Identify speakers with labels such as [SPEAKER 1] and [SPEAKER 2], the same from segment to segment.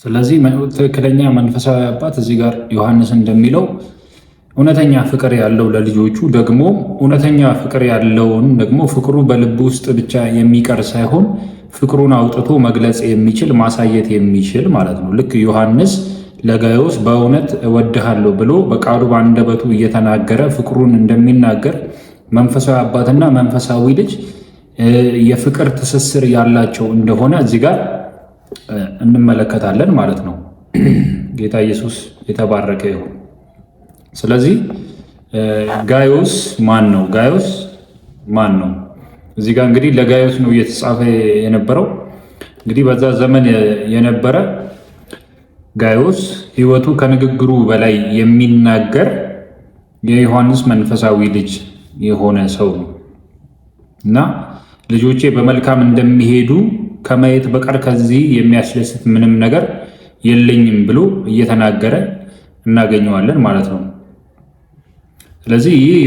[SPEAKER 1] ስለዚህ ትክክለኛ መንፈሳዊ አባት እዚህ ጋር ዮሐንስ እንደሚለው እውነተኛ ፍቅር ያለው ለልጆቹ ደግሞ እውነተኛ ፍቅር ያለውን ደግሞ ፍቅሩ በልብ ውስጥ ብቻ የሚቀር ሳይሆን ፍቅሩን አውጥቶ መግለጽ የሚችል ማሳየት የሚችል ማለት ነው። ልክ ዮሐንስ ለጋዮስ በእውነት እወድሃለሁ ብሎ በቃሉ በአንደበቱ እየተናገረ ፍቅሩን እንደሚናገር መንፈሳዊ አባትና መንፈሳዊ ልጅ የፍቅር ትስስር ያላቸው እንደሆነ እዚህ ጋር እንመለከታለን ማለት ነው። ጌታ ኢየሱስ የተባረከ ይሁን። ስለዚህ ጋዮስ ማን ነው? ጋዮስ ማን ነው? እዚህ ጋር እንግዲህ ለጋዮስ ነው እየተጻፈ የነበረው። እንግዲህ በዛ ዘመን የነበረ ጋዮስ ሕይወቱ ከንግግሩ በላይ የሚናገር የዮሐንስ መንፈሳዊ ልጅ የሆነ ሰው ነው እና ልጆቼ በመልካም እንደሚሄዱ ከማየት በቀር ከዚህ የሚያስደስት ምንም ነገር የለኝም ብሎ እየተናገረ እናገኘዋለን ማለት ነው። ስለዚህ ይህ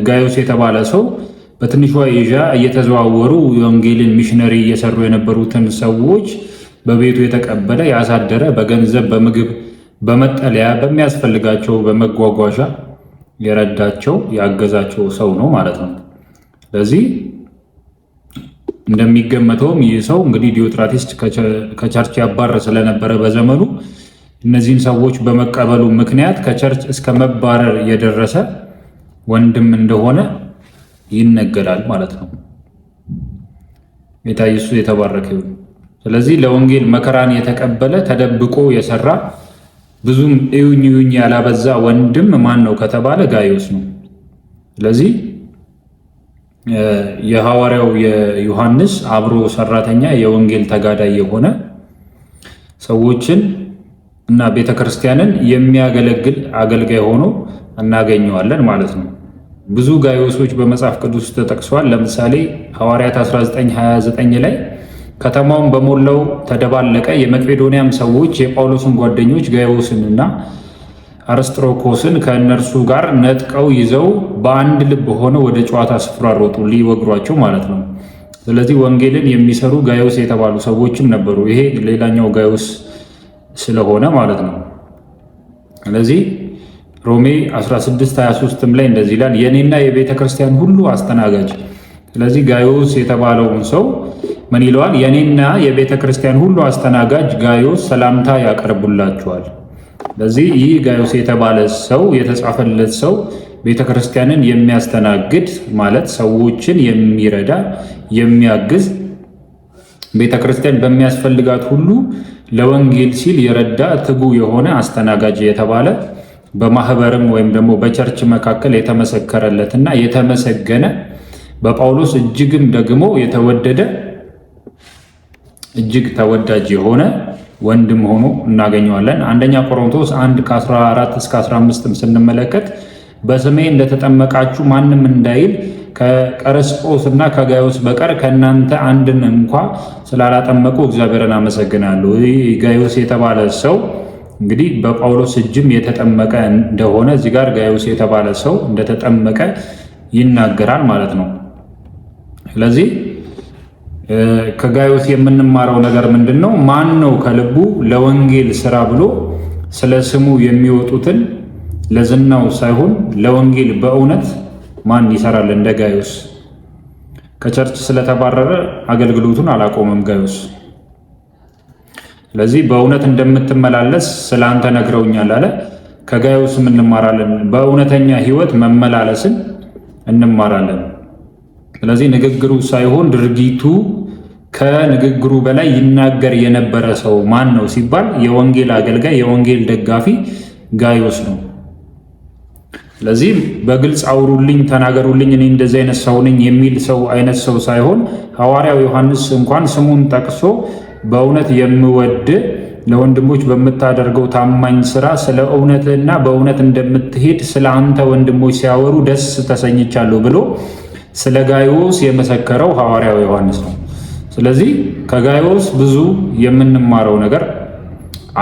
[SPEAKER 1] ጋዮስ የተባለ ሰው በትንሿ ኤዥያ እየተዘዋወሩ የወንጌልን ሚሽነሪ እየሰሩ የነበሩትን ሰዎች በቤቱ የተቀበለ ያሳደረ፣ በገንዘብ፣ በምግብ፣ በመጠለያ፣ በሚያስፈልጋቸው በመጓጓዣ የረዳቸው ያገዛቸው ሰው ነው ማለት ነው። ስለዚህ እንደሚገመተውም ይህ ሰው እንግዲህ ዲዮጥራቲስ ከቸርች ያባረ ስለነበረ በዘመኑ እነዚህን ሰዎች በመቀበሉ ምክንያት ከቸርች እስከ መባረር የደረሰ ወንድም እንደሆነ ይነገራል ማለት ነው። ጌታ ኢየሱስ የተባረከ ይሁን። ስለዚህ ለወንጌል መከራን የተቀበለ ተደብቆ የሰራ ብዙም እዩኝ እዩኝ ያላበዛ ወንድም ማን ነው ከተባለ ጋዮስ ነው። ስለዚህ የሐዋርያው የዮሐንስ አብሮ ሰራተኛ የወንጌል ተጋዳይ የሆነ ሰዎችን እና ቤተክርስቲያንን የሚያገለግል አገልጋይ ሆኖ እናገኘዋለን ማለት ነው። ብዙ ጋዮሶች በመጽሐፍ ቅዱስ ተጠቅሰዋል። ለምሳሌ ሐዋርያት 19:29 ላይ ከተማውን በሞላው ተደባለቀ፣ የመቄዶንያም ሰዎች የጳውሎስን ጓደኞች ጋዮስን እና አርስጥሮኮስን ከእነርሱ ጋር ነጥቀው ይዘው በአንድ ልብ ሆነው ወደ ጨዋታ ስፍራ ሮጡ፣ ሊወግሯቸው ማለት ነው። ስለዚህ ወንጌልን የሚሰሩ ጋዮስ የተባሉ ሰዎችም ነበሩ። ይሄ ሌላኛው ጋዮስ ስለሆነ ማለት ነው። ስለዚህ ሮሜ 16:23 ላይ እንደዚህ ይላል፣ የኔና የቤተ ክርስቲያን ሁሉ አስተናጋጅ። ስለዚህ ጋዮስ የተባለውን ሰው ምን ይለዋል? የኔና የቤተ ክርስቲያን ሁሉ አስተናጋጅ ጋዮስ ሰላምታ ያቀርቡላችኋል። ስለዚህ ይህ ጋዮስ የተባለ ሰው የተጻፈለት ሰው ቤተ ክርስቲያንን የሚያስተናግድ ማለት ሰዎችን የሚረዳ የሚያግዝ፣ ቤተ ክርስቲያን በሚያስፈልጋት ሁሉ ለወንጌል ሲል የረዳ ትጉ የሆነ አስተናጋጅ የተባለ በማህበርም ወይም ደግሞ በቸርች መካከል የተመሰከረለትና የተመሰገነ በጳውሎስ እጅግም ደግሞ የተወደደ እጅግ ተወዳጅ የሆነ ወንድም ሆኖ እናገኘዋለን። አንደኛ ቆሮንቶስ 1:14-15 ስንመለከት በስሜ እንደተጠመቃችሁ ማንም እንዳይል ከቀርስጶስ እና ከጋዮስ በቀር ከእናንተ አንድን እንኳ ስላላጠመቁ እግዚአብሔርን አመሰግናለሁ። ይህ ጋዮስ የተባለ ሰው እንግዲህ በጳውሎስ እጅም የተጠመቀ እንደሆነ እዚህ ጋር ጋዮስ የተባለ ሰው እንደተጠመቀ ይናገራል ማለት ነው። ስለዚህ ከጋዮስ የምንማረው ነገር ምንድን ነው? ማን ነው ከልቡ ለወንጌል ስራ ብሎ ስለ ስሙ የሚወጡትን ለዝናው ሳይሆን ለወንጌል በእውነት ማን ይሰራል? እንደ ጋዮስ ከቸርች ስለተባረረ አገልግሎቱን አላቆመም ጋዮስ። ስለዚህ በእውነት እንደምትመላለስ ስለ አንተ ነግረውኛል አለ። ከጋዮስ እንማራለን፣ በእውነተኛ ሕይወት መመላለስን እንማራለን። ስለዚህ ንግግሩ ሳይሆን ድርጊቱ ከንግግሩ በላይ ይናገር የነበረ ሰው ማን ነው ሲባል የወንጌል አገልጋይ የወንጌል ደጋፊ ጋዮስ ነው። ስለዚህ በግልጽ አውሩልኝ፣ ተናገሩልኝ፣ እኔ እንደዚህ አይነት ሰው ነኝ የሚል ሰው አይነት ሰው ሳይሆን ሐዋርያው ዮሐንስ እንኳን ስሙን ጠቅሶ በእውነት የምወድ ለወንድሞች በምታደርገው ታማኝ ስራ ስለ እውነትና በእውነት እንደምትሄድ ስለ አንተ ወንድሞች ሲያወሩ ደስ ተሰኝቻለሁ ብሎ ስለ ጋዮስ የመሰከረው ሐዋርያው ዮሐንስ ነው። ስለዚህ ከጋዮስ ብዙ የምንማረው ነገር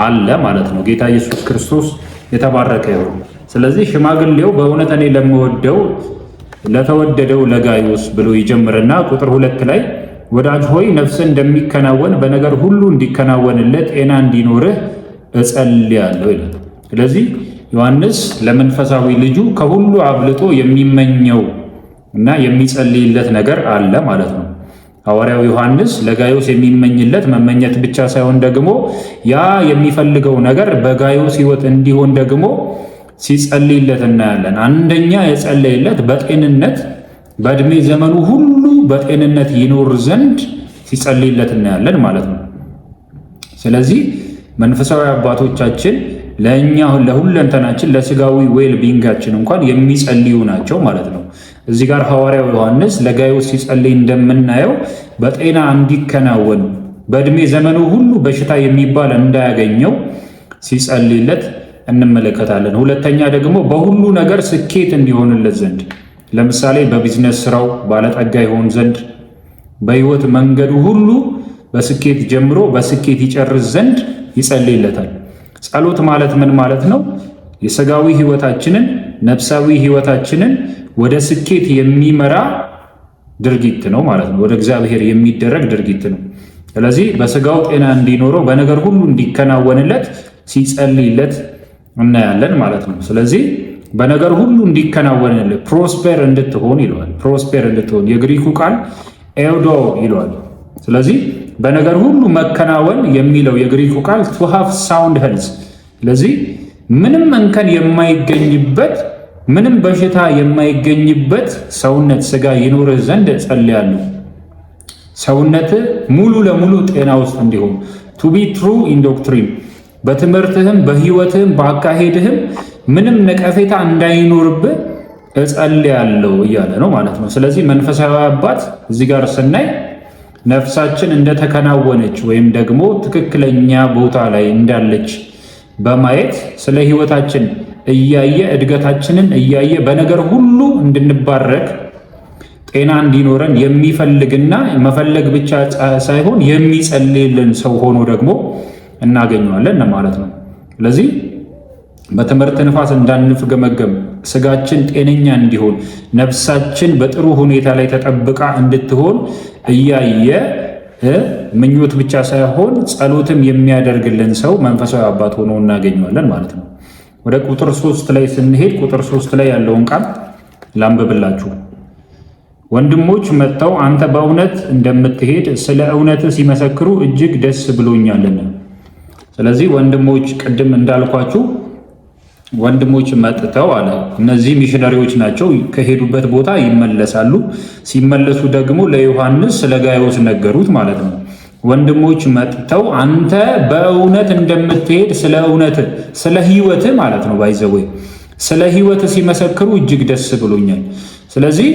[SPEAKER 1] አለ ማለት ነው። ጌታ ኢየሱስ ክርስቶስ የተባረከ ይሁን። ስለዚህ ሽማግሌው በእውነት እኔ ለምወደው ለተወደደው ለጋዮስ ብሎ ይጀምርና ቁጥር 2 ላይ ወዳጅ ሆይ ነፍስ እንደሚከናወን በነገር ሁሉ እንዲከናወንለት ጤና እንዲኖርህ እጸልያለሁ ይላል። ስለዚህ ዮሐንስ ለመንፈሳዊ ልጁ ከሁሉ አብልጦ የሚመኘው እና የሚጸልይለት ነገር አለ ማለት ነው። ሐዋርያው ዮሐንስ ለጋዮስ የሚመኝለት መመኘት ብቻ ሳይሆን ደግሞ ያ የሚፈልገው ነገር በጋዮስ ሕይወት እንዲሆን ደግሞ ሲጸልይለት እናያለን። አንደኛ የጸለይለት በጤንነት በዕድሜ ዘመኑ ሁሉ በጤንነት ይኖር ዘንድ ሲጸልይለት እናያለን ማለት ነው። ስለዚህ መንፈሳዊ አባቶቻችን ለእኛ ለሁለንተናችን ለስጋዊ ዌል ቢንጋችን እንኳን የሚጸልዩ ናቸው ማለት ነው። እዚህ ጋር ሐዋርያው ዮሐንስ ለጋዮስ ሲጸልይ እንደምናየው በጤና እንዲከናወን በዕድሜ ዘመኑ ሁሉ በሽታ የሚባል እንዳያገኘው ሲጸልይለት እንመለከታለን። ሁለተኛ ደግሞ በሁሉ ነገር ስኬት እንዲሆንለት ዘንድ ለምሳሌ በቢዝነስ ስራው ባለጠጋ ይሆን ዘንድ በሕይወት መንገዱ ሁሉ በስኬት ጀምሮ በስኬት ይጨርስ ዘንድ ይጸልይለታል። ጸሎት ማለት ምን ማለት ነው? የሥጋዊ ሕይወታችንን ነፍሳዊ ሕይወታችንን ወደ ስኬት የሚመራ ድርጊት ነው ማለት ነው። ወደ እግዚአብሔር የሚደረግ ድርጊት ነው። ስለዚህ በሥጋው ጤና እንዲኖረው በነገር ሁሉ እንዲከናወንለት ሲጸልይለት እናያለን ማለት ነው። ስለዚህ በነገር ሁሉ እንዲከናወንለት ፕሮስፔር እንድትሆን ይለዋል። ፕሮስፔር እንድትሆን የግሪኩ ቃል ኤውዶ ይለዋል። ስለዚህ በነገር ሁሉ መከናወን የሚለው የግሪኩ ቃል ቱ ሃቭ ሳውንድ ሄልዝ። ስለዚህ ምንም እንከን የማይገኝበት ምንም በሽታ የማይገኝበት ሰውነት ሥጋ ይኖርህ ዘንድ እጸልያለሁ። ሰውነት ሙሉ ለሙሉ ጤና ውስጥ እንዲሆን ቱ ቢ ትሩ ኢን ዶክትሪን፣ በትምህርትህም በሕይወትህም በአካሄድህም ምንም ነቀፌታ እንዳይኖርብህ እጸልያለሁ እያለ ነው ማለት ነው። ስለዚህ መንፈሳዊ አባት እዚህ ጋር ስናይ ነፍሳችን እንደተከናወነች ወይም ደግሞ ትክክለኛ ቦታ ላይ እንዳለች በማየት ስለ ሕይወታችን እያየ እድገታችንን እያየ በነገር ሁሉ እንድንባረክ ጤና እንዲኖረን የሚፈልግና መፈለግ ብቻ ሳይሆን የሚጸልይልን ሰው ሆኖ ደግሞ እናገኘዋለን ማለት ነው። ስለዚህ በትምህርት ንፋስ እንዳንፍገመገም ሥጋችን ጤነኛ እንዲሆን ነፍሳችን በጥሩ ሁኔታ ላይ ተጠብቃ እንድትሆን እያየ ምኞት ብቻ ሳይሆን ጸሎትም የሚያደርግልን ሰው መንፈሳዊ አባት ሆኖ እናገኘዋለን ማለት ነው። ወደ ቁጥር 3 ላይ ስንሄድ ቁጥር 3 ላይ ያለውን ቃል ላንብብላችሁ። ወንድሞች መጥተው አንተ በእውነት እንደምትሄድ ስለ እውነት ሲመሰክሩ እጅግ ደስ ብሎኛልና። ስለዚህ ወንድሞች ቅድም እንዳልኳችሁ ወንድሞች መጥተው አለ። እነዚህ ሚሽነሪዎች ናቸው። ከሄዱበት ቦታ ይመለሳሉ። ሲመለሱ ደግሞ ለዮሐንስ ስለ ጋዮስ ነገሩት ማለት ነው። ወንድሞች መጥተው አንተ በእውነት እንደምትሄድ ስለ እውነት ስለ ሕይወት ማለት ነው ባይዘወይ ስለ ሕይወት ሲመሰክሩ እጅግ ደስ ብሎኛል። ስለዚህ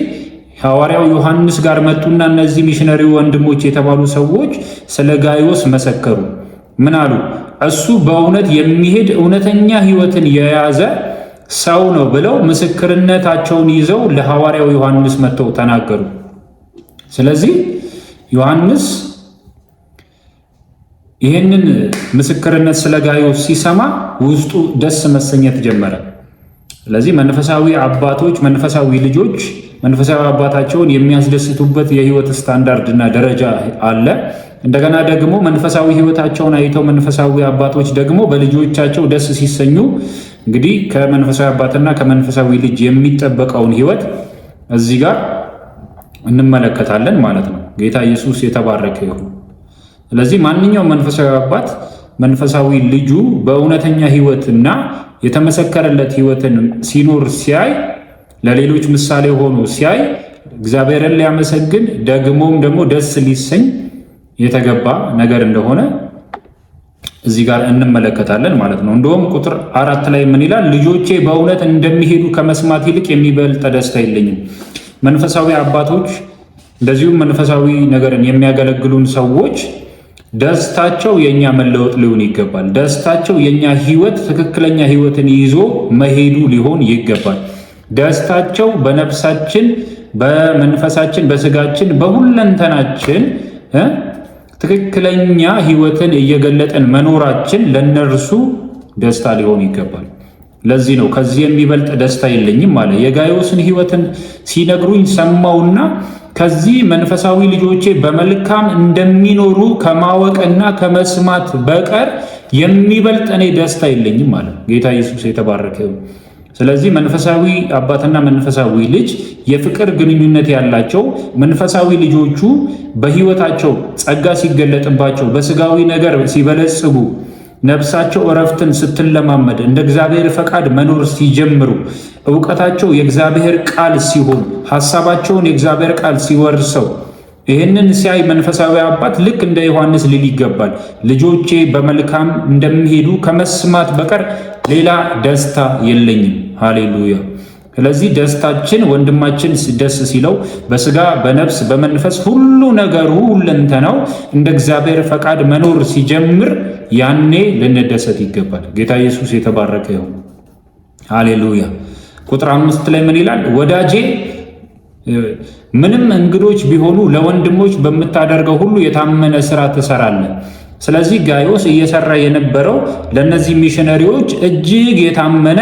[SPEAKER 1] ሐዋርያው ዮሐንስ ጋር መጡና እነዚህ ሚሽነሪ ወንድሞች የተባሉ ሰዎች ስለ ጋዮስ መሰከሩ። ምን አሉ? እሱ በእውነት የሚሄድ እውነተኛ ሕይወትን የያዘ ሰው ነው ብለው ምስክርነታቸውን ይዘው ለሐዋርያው ዮሐንስ መጥተው ተናገሩ። ስለዚህ ዮሐንስ ይህንን ምስክርነት ስለ ጋዮስ ሲሰማ ውስጡ ደስ መሰኘት ጀመረ። ስለዚህ መንፈሳዊ አባቶች፣ መንፈሳዊ ልጆች መንፈሳዊ አባታቸውን የሚያስደስቱበት የህይወት ስታንዳርድ እና ደረጃ አለ። እንደገና ደግሞ መንፈሳዊ ህይወታቸውን አይተው መንፈሳዊ አባቶች ደግሞ በልጆቻቸው ደስ ሲሰኙ እንግዲህ ከመንፈሳዊ አባትና ከመንፈሳዊ ልጅ የሚጠበቀውን ህይወት እዚህ ጋር እንመለከታለን ማለት ነው። ጌታ ኢየሱስ የተባረከ ይሁን። ስለዚህ ማንኛውም መንፈሳዊ አባት መንፈሳዊ ልጁ በእውነተኛ ህይወትና የተመሰከረለት ህይወትን ሲኖር ሲያይ፣ ለሌሎች ምሳሌ ሆኖ ሲያይ እግዚአብሔርን ሊያመሰግን ደግሞም ደግሞ ደስ ሊሰኝ የተገባ ነገር እንደሆነ እዚህ ጋር እንመለከታለን ማለት ነው። እንደውም ቁጥር 4 ላይ ምን ይላል? ልጆቼ በእውነት እንደሚሄዱ ከመስማት ይልቅ የሚበልጥ ደስታ የለኝም። መንፈሳዊ አባቶች እንደዚሁም መንፈሳዊ ነገርን የሚያገለግሉን ሰዎች ደስታቸው የኛ መለወጥ ሊሆን ይገባል። ደስታቸው የኛ ህይወት ትክክለኛ ህይወትን ይዞ መሄዱ ሊሆን ይገባል። ደስታቸው በነፍሳችን፣ በመንፈሳችን፣ በስጋችን፣ በሁለንተናችን ትክክለኛ ህይወትን እየገለጠን መኖራችን ለነርሱ ደስታ ሊሆን ይገባል። ለዚህ ነው ከዚህ የሚበልጥ ደስታ የለኝም አለ። የጋዮስን ህይወትን ሲነግሩኝ ሰማውና ከዚህ መንፈሳዊ ልጆቼ በመልካም እንደሚኖሩ ከማወቅና ከመስማት በቀር የሚበልጥ እኔ ደስታ የለኝም ማለት ጌታ ኢየሱስ የተባረከ ይሁን። ስለዚህ መንፈሳዊ አባትና መንፈሳዊ ልጅ የፍቅር ግንኙነት ያላቸው መንፈሳዊ ልጆቹ በሕይወታቸው ጸጋ ሲገለጥባቸው በስጋዊ ነገር ሲበለጽጉ ነፍሳቸው እረፍትን ስትለማመድ እንደ እግዚአብሔር ፈቃድ መኖር ሲጀምሩ ዕውቀታቸው የእግዚአብሔር ቃል ሲሆን ሐሳባቸውን የእግዚአብሔር ቃል ሲወርሰው ይህንን ሲያይ መንፈሳዊ አባት ልክ እንደ ዮሐንስ ሊል ይገባል፣ ልጆቼ በመልካም እንደሚሄዱ ከመስማት በቀር ሌላ ደስታ የለኝም። ሃሌሉያ። ስለዚህ ደስታችን ወንድማችን ደስ ሲለው በስጋ በነፍስ በመንፈስ ሁሉ ነገሩ ሁለንተናው እንደ እግዚአብሔር ፈቃድ መኖር ሲጀምር ያኔ ልንደሰት ይገባል። ጌታ ኢየሱስ የተባረከ ይሁን። ሃሌሉያ። ቁጥር 5 ላይ ምን ይላል? ወዳጄ ምንም እንግዶች ቢሆኑ ለወንድሞች በምታደርገው ሁሉ የታመነ ስራ ትሰራለህ። ስለዚህ ጋዮስ እየሰራ የነበረው ለነዚህ ሚሽነሪዎች እጅግ የታመነ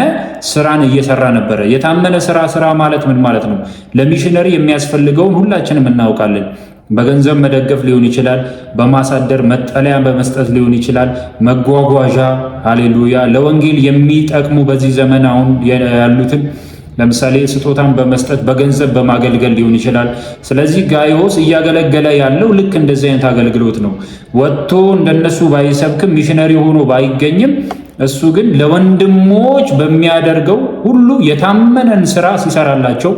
[SPEAKER 1] ስራን እየሰራ ነበረ። የታመነ ስራ ማለት ምን ማለት ነው? ለሚሽነሪ የሚያስፈልገውን ሁላችንም እናውቃለን። በገንዘብ መደገፍ ሊሆን ይችላል፣ በማሳደር መጠለያ በመስጠት ሊሆን ይችላል፣ መጓጓዣ። ሃሌሉያ። ለወንጌል የሚጠቅሙ በዚህ ዘመን አሁን ያሉትን ለምሳሌ ስጦታን በመስጠት በገንዘብ በማገልገል ሊሆን ይችላል። ስለዚህ ጋዮስ እያገለገለ ያለው ልክ እንደዚህ አይነት አገልግሎት ነው። ወጥቶ እንደነሱ ባይሰብክም ሚሽነሪ ሆኖ ባይገኝም እሱ ግን ለወንድሞች በሚያደርገው ሁሉ የታመነን ስራ ሲሰራላቸው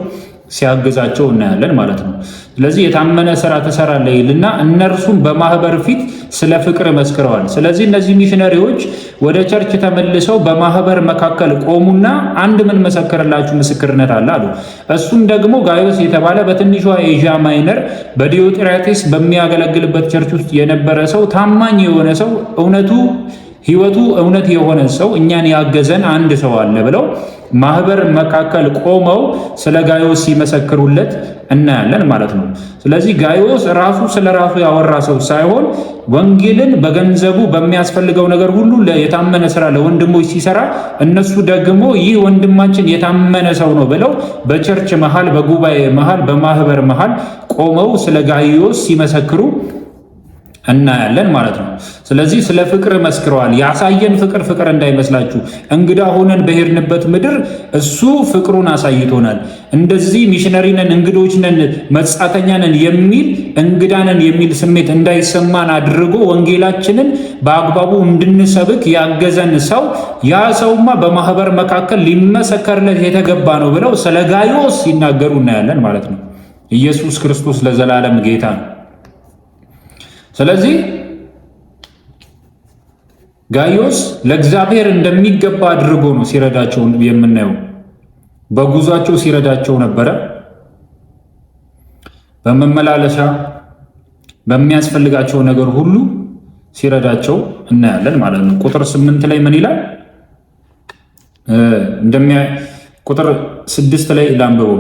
[SPEAKER 1] ሲያግዛቸው እናያለን ማለት ነው። ስለዚህ የታመነ ስራ ትሰራለህ ይልና እነርሱም በማህበር ፊት ስለ ፍቅር መስክረዋል። ስለዚህ እነዚህ ሚሽነሪዎች ወደ ቸርች ተመልሰው በማህበር መካከል ቆሙና አንድ ምን መሰከረላችሁ ምስክርነት አለ አሉ። እሱም ደግሞ ጋዮስ የተባለ በትንሿ ኤዥያ ማይነር በዲዮጥራጢስ በሚያገለግልበት ቸርች ውስጥ የነበረ ሰው፣ ታማኝ የሆነ ሰው፣ ህይወቱ እውነት የሆነ ሰው፣ እኛን ያገዘን አንድ ሰው አለ ብለው ማህበር መካከል ቆመው ስለ ጋዮስ ሲመሰክሩለት እናያለን ማለት ነው። ስለዚህ ጋዮስ ራሱ ስለ ራሱ ያወራ ሰው ሳይሆን ወንጌልን በገንዘቡ በሚያስፈልገው ነገር ሁሉ የታመነ ስራ ለወንድሞች ሲሰራ እነሱ ደግሞ ይህ ወንድማችን የታመነ ሰው ነው ብለው በቸርች መሃል፣ በጉባኤ መሃል፣ በማህበር መሃል ቆመው ስለ ጋዮስ ሲመሰክሩ እናያለን ማለት ነው። ስለዚህ ስለ ፍቅር መስክረዋል። ያሳየን ፍቅር እንዳይመስላችሁ፣ እንግዳ ሆነን በሄድንበት ምድር እሱ ፍቅሩን አሳይቶናል። እንደዚህ ሚሽነሪ ነን፣ እንግዶች ነን፣ መጻተኛ ነን የሚል እንግዳ ነን የሚል ስሜት እንዳይሰማን አድርጎ ወንጌላችንን በአግባቡ እንድንሰብክ ያገዘን ሰው፣ ያ ሰውማ በማህበር መካከል ሊመሰከርለት የተገባ ነው ብለው ስለ ጋዮስ ሲናገሩ እናያለን ማለት ነው። ኢየሱስ ክርስቶስ ለዘላለም ጌታ ነው። ስለዚህ ጋዮስ ለእግዚአብሔር እንደሚገባ አድርጎ ነው ሲረዳቸው የምናየው። በጉዟቸው ሲረዳቸው ነበረ። በመመላለሻ በሚያስፈልጋቸው ነገር ሁሉ ሲረዳቸው እናያለን ማለት ነው። ቁጥር 8 ላይ ምን ይላል? ቁጥር 6 ላይ ላንብበው።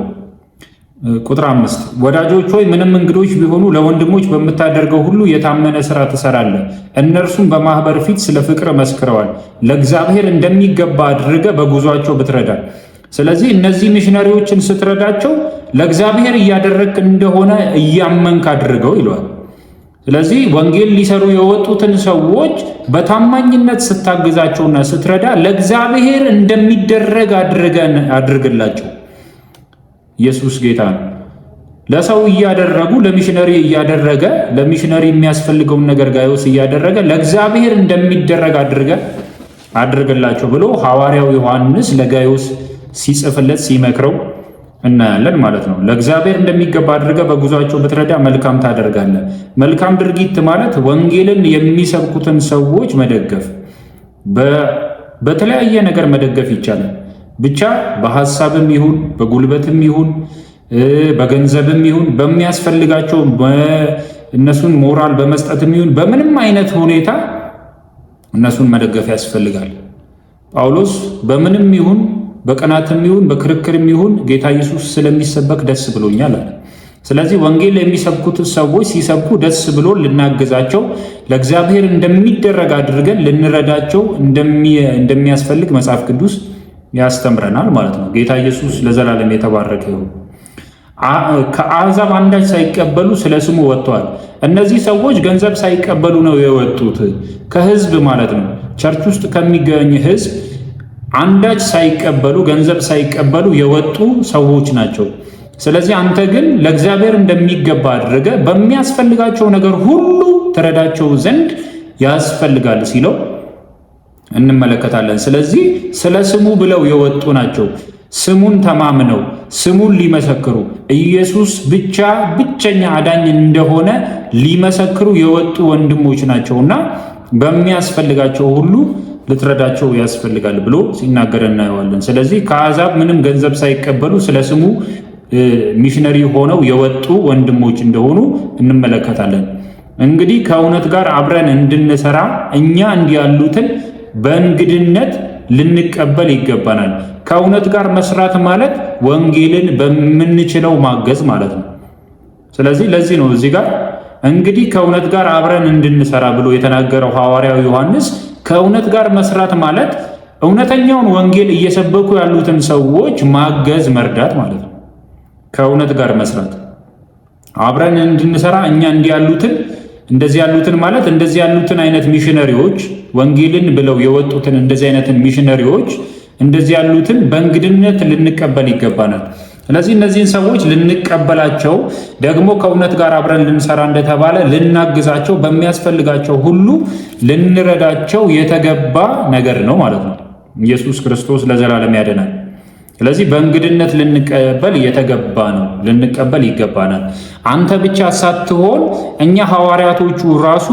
[SPEAKER 1] ቁጥር 5 ወዳጆች ሆይ ምንም እንግዶች ቢሆኑ ለወንድሞች በምታደርገው ሁሉ የታመነ ስራ ትሰራለህ። እነርሱም በማህበር ፊት ስለ ፍቅር መስክረዋል። ለእግዚአብሔር እንደሚገባ አድርገህ በጉዟቸው ብትረዳ። ስለዚህ እነዚህ ሚሽነሪዎችን ስትረዳቸው ለእግዚአብሔር እያደረግክ እንደሆነ እያመንክ አድርገው ይለዋል። ስለዚህ ወንጌል ሊሰሩ የወጡትን ሰዎች በታማኝነት ስታግዛቸውና ስትረዳ ለእግዚአብሔር እንደሚደረግ አድርግላቸው። ኢየሱስ ጌታ ነው። ለሰው እያደረጉ ለሚሽነሪ እያደረገ ለሚሽነሪ የሚያስፈልገውን ነገር ጋዮስ እያደረገ ለእግዚአብሔር እንደሚደረግ አድርግላቸው ብሎ ሐዋርያው ዮሐንስ ለጋዮስ ሲጽፍለት ሲመክረው እናያለን ማለት ነው። ለእግዚአብሔር እንደሚገባ አድርገህ በጉዟቸው ብትረዳ መልካም ታደርጋለህ። መልካም ድርጊት ማለት ወንጌልን የሚሰብኩትን ሰዎች መደገፍ፣ በተለያየ ነገር መደገፍ ይቻላል። ብቻ በሐሳብም ይሁን በጉልበትም ይሁን በገንዘብም ይሁን በሚያስፈልጋቸው እነሱን ሞራል በመስጠትም ይሁን በምንም አይነት ሁኔታ እነሱን መደገፍ ያስፈልጋል። ጳውሎስ በምንም ይሁን በቅናትም ይሁን በክርክርም ይሁን ጌታ ኢየሱስ ስለሚሰበክ ደስ ብሎኛል አለ። ስለዚህ ወንጌል የሚሰብኩት ሰዎች ሲሰብኩ ደስ ብሎ ልናገዛቸው፣ ለእግዚአብሔር እንደሚደረግ አድርገን ልንረዳቸው እንደሚያስፈልግ መጽሐፍ ቅዱስ ያስተምረናል ማለት ነው። ጌታ ኢየሱስ ለዘላለም የተባረከ ይሁን። ከአሕዛብ አንዳች ሳይቀበሉ ስለ ስሙ ወጥተዋል። እነዚህ ሰዎች ገንዘብ ሳይቀበሉ ነው የወጡት፣ ከህዝብ ማለት ነው። ቸርች ውስጥ ከሚገኝ ህዝብ አንዳች ሳይቀበሉ ገንዘብ ሳይቀበሉ የወጡ ሰዎች ናቸው። ስለዚህ አንተ ግን ለእግዚአብሔር እንደሚገባ አድርገህ በሚያስፈልጋቸው ነገር ሁሉ ትረዳቸው ዘንድ ያስፈልጋል ሲለው እንመለከታለን። ስለዚህ ስለ ስሙ ብለው የወጡ ናቸው። ስሙን ተማምነው ስሙን ሊመሰክሩ ኢየሱስ ብቻ ብቸኛ አዳኝ እንደሆነ ሊመሰክሩ የወጡ ወንድሞች ናቸውና በሚያስፈልጋቸው ሁሉ ልትረዳቸው ያስፈልጋል ብሎ ሲናገር እናየዋለን። ስለዚህ ከአሕዛብ ምንም ገንዘብ ሳይቀበሉ ስለ ስሙ ሚሽነሪ ሆነው የወጡ ወንድሞች እንደሆኑ እንመለከታለን። እንግዲህ ከእውነት ጋር አብረን እንድንሰራ እኛ እንዲህ ያሉትን በእንግድነት ልንቀበል ይገባናል። ከእውነት ጋር መስራት ማለት ወንጌልን በምንችለው ማገዝ ማለት ነው። ስለዚህ ለዚህ ነው እዚህ ጋር እንግዲህ ከእውነት ጋር አብረን እንድንሰራ ብሎ የተናገረው ሐዋርያው ዮሐንስ። ከእውነት ጋር መስራት ማለት እውነተኛውን ወንጌል እየሰበኩ ያሉትን ሰዎች ማገዝ፣ መርዳት ማለት ነው። ከእውነት ጋር መስራት አብረን እንድንሰራ እኛ እንደዚህ ያሉትን ማለት እንደዚህ ያሉትን አይነት ሚሽነሪዎች ወንጌልን ብለው የወጡትን እንደዚህ አይነትን ሚሽነሪዎች እንደዚህ ያሉትን በእንግድነት ልንቀበል ይገባናል። ስለዚህ እነዚህን ሰዎች ልንቀበላቸው ደግሞ ከእውነት ጋር አብረን ልንሰራ እንደተባለ ልናግዛቸው፣ በሚያስፈልጋቸው ሁሉ ልንረዳቸው የተገባ ነገር ነው ማለት ነው። ኢየሱስ ክርስቶስ ለዘላለም ያድናል። ስለዚህ በእንግድነት ልንቀበል የተገባ ነው፣ ልንቀበል ይገባናል። አንተ ብቻ ሳትሆን እኛ ሐዋርያቶቹ ራሱ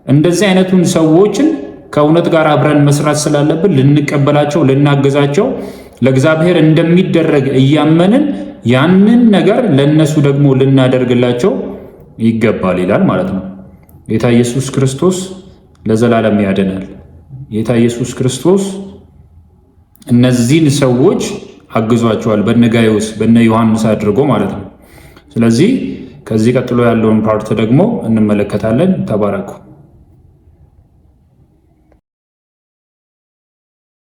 [SPEAKER 1] እንደዚህ አይነቱን ሰዎችን ከእውነት ጋር አብረን መስራት ስላለብን ልንቀበላቸው፣ ልናገዛቸው ለእግዚአብሔር እንደሚደረግ እያመንን ያንን ነገር ለእነሱ ደግሞ ልናደርግላቸው ይገባል ይላል ማለት ነው። ጌታ ኢየሱስ ክርስቶስ ለዘላለም ያድናል። ጌታ ኢየሱስ ክርስቶስ እነዚህን ሰዎች አግዟቸዋል፣ በነ ጋይዮስ በነ ዮሐንስ አድርጎ ማለት ነው። ስለዚህ ከዚህ ቀጥሎ ያለውን ፓርት ደግሞ እንመለከታለን። ተባረኩ።